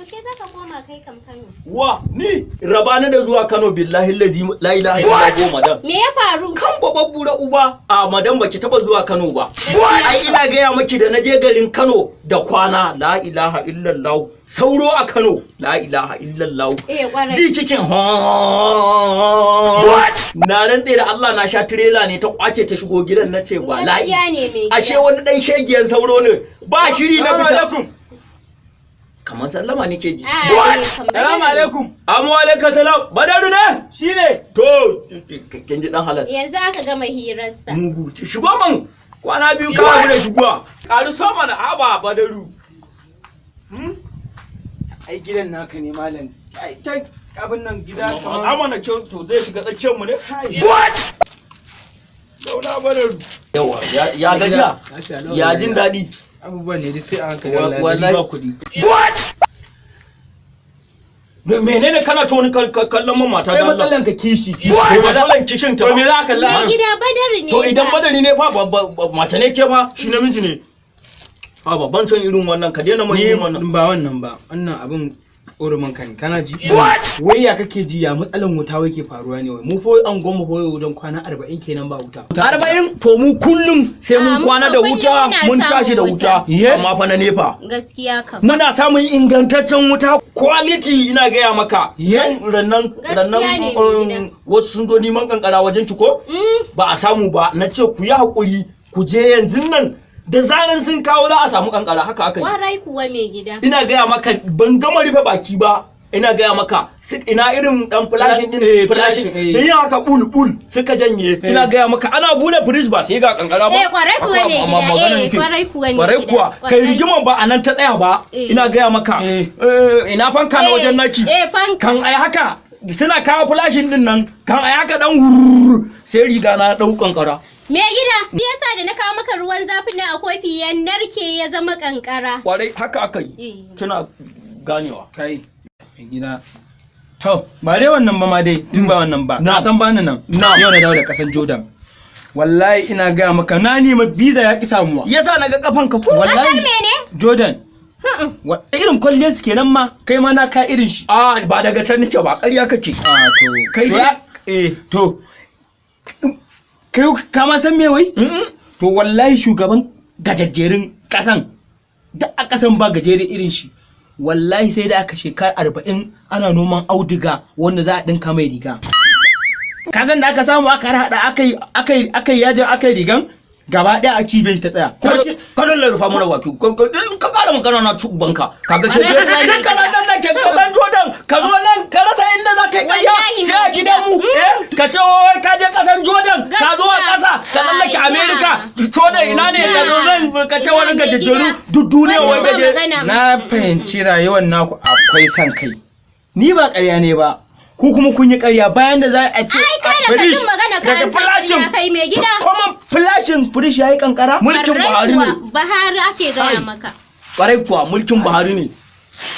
yaushe zaka koma kai kam Kano? Wa ni rabana da zuwa Kano billahi lazi la ilaha illallah madam. Me ya faru? Kan babbura uba a madam baki taba zuwa Kano ba. Ai ina gaya maki da naje garin Kano da kwana la ilaha illallah. Sauro a Kano la ilaha illallah. Ji cikin na rantse da Allah na sha trailer ne ta kwace ta shigo gidan na ce ba la'i. Ashe wani dan shegiyan sauro ne ba shiri na fita. Kamar sallama nake ji. Salamu alaikum. Amma alaikum salam. Badaru ne? Shine. To kin ji dan halal. Yanzu aka gama hirarsa. Mugu shigo man. Kwana biyu ka da shigowa. Karu so mana haba Badaru. Ai gidan naka ne malam. Ai ta abin nan gida kamar amana kyau to zai shiga tsakiyar mu ne. What? Dauna Badaru. Yawa ya gajiya. Ya jin daɗi. Abubuwan ne sai a hankali wallahi ba kuɗi. What? Menene kana ta wani kallon man mata da Allah? Matsalan ka kishi. Matsalan kishin ta. To me za ka kalla? Me gida Badari ne. To idan Badari ne fa mace ne ke fa shi namiji ne. Ha ba ban san irin wannan ka daina mai irin wannan. Ba wannan ba. Wannan abin urumin kan kana ji. Wai ya kake ji ya matsalan wuta wai ke faruwa ne wai. Mu fa an goma fa don kwana 40 kenan ba wuta. 40 to mu kullum sai mun kwana da wuta mun tashi da wuta amma fa na nefa. Gaskiya kam. Muna samun ingantaccen wuta quality ina gaya maka. Rannan wasu sun zo neman kankara wajen ki ko? Ba a samu ba na ce ku yi hakuri ku je yanzu nan da zaran sun kawo za a samu kankara haka aka yi. Warai kuwa mai gida. Ina gaya maka ban gama rufe baki ba. Ina gaya maka ina irin dan flashing din flashing da yin haka bul suka janye. Ina gaya maka ana bude fridge ba sai ga kankara ba. Kwarai kuwa ne gida. Kwarai kuwa ne. Kwarai kuwa kai rigiman ba anan ta tsaya ba. Ina gaya maka ina fanka na wajen naki. Kan ai haka suna kawo flashing din nan kan ai haka dan sai riga na dau kankara. Me gida, me yasa da na kawo maka ruwan zafin nan a kofi ya narke ya zama kankara? Kwarai haka aka yi. Kina ganewa. Kai, me gida. To, ba dai wannan ba ma dai, tun ba wannan ba. Na san bani nan. Yau na dawo da kasan Jordan. Wallahi ina ga maka na nemi visa ya ki samuwa. Yasa naga kafan ka. Wallahi mene? Jordan. Irin kwalliyar su kenan ma, kai ma na ka irin shi. Ba daga can nake ba, ƙarya kake. To, kai to kai kama san me wai? To wallahi shugaban gajajjerin kasan da a kasan ba gajere irin shi wallahi sai da aka shekara 40 ana noman auduga wanda za a dinka mai riga. Kasan da aka samu aka hada akai yajin akai rigan gaba daya a cibiyar shi ta tsaya. Kada la rufa mana waki ka kara magana na banka kaga ce kana dallake gaban Jordan ka zo nan ka rasa inda za ka yi kariya sai a gidan mu ka ce wai ka je kasan Jordan ka zo a kasa ka dallake America Jordan ina ne ka zo nan ka ce wani gajejeru duk duniya wai gaje. Na fahimci rayuwar naku akwai san kai ni ba ƙarya ne ba ku kuma kun yi ƙarya bayan da za a ce firish daga flashin kai mai gida kuma flashin firish yayi kankara. Mulkin Buhari ne. Buhari ake gaya maka. Kwarai kuwa mulkin Buhari ne.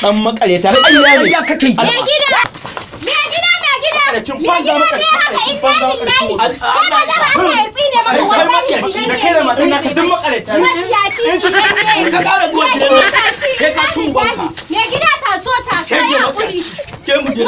Dan makareta ƙarya ne. Ya kake. Me gida. Me gida. Me gida ne haka inna lillahi. Kana da Allah ya tsine maka wallahi. Da kai da madan naka duk makareta. Ka kara zuwa gidan nan sai ka tuba ka. Me gida taso ya hakuri. Ke mu je.